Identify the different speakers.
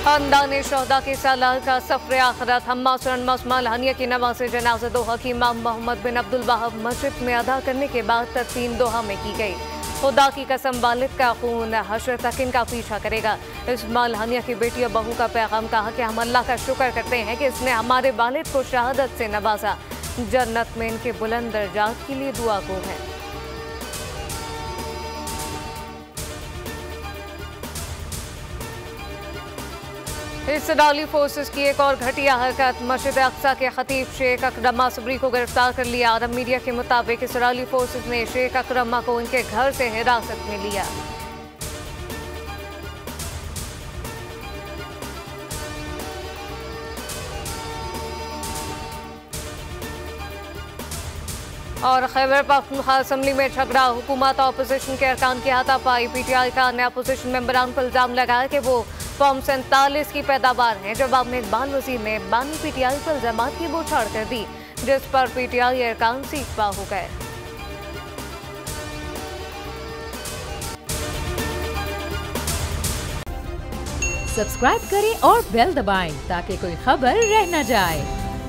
Speaker 1: खानदान शहदा के सालार का सफर आखिरत उस्मान हानिया की नमाज जनाजा दोहा की इमाम मोहम्मद बिन अब्दुल वहाब मस्जिद में अदा करने के बाद तदफीन दोहा में की गई। खुदा की कसम वालिद का खून हश्र तक इनका पीछा करेगा। उस्मान हानिया की बेटी और बहू का पैगाम कहा कि हम अल्लाह का शुक्र करते हैं कि इसने हमारे वालिद को शहादत से नवाजा। जन्नत में इनके बुलंद दर्जात के लिए दुआ गो है। इसराइली फोर्सेस की एक और घटिया हरकत। मस्जिद अक्सा के खतीब शेख अकरमा सबरी को गिरफ्तार कर लिया। अरब मीडिया के मुताबिक इसराइली फोर्सेस ने शेख अकरमा को उनके घर से हिरासत में लिया। और खैबर पख्तूनख्वा असेंबली में झगड़ा, हुकूमत और अपोजिशन के अरकान की हाथापाई। पीटीआई का ने अपोजिशन मेंबरान पर इल्जाम लगाया कि वो फॉर्म 47 की पैदावार है। जवाब में इकबाल वजीर ने बानी पीटीआई पर इल्जामात की बौछार कर दी, जिस पर पीटीआई अरकान सीखपा हो गए।
Speaker 2: सब्सक्राइब करें और बेल दबाएं ताकि कोई खबर रह न जाए।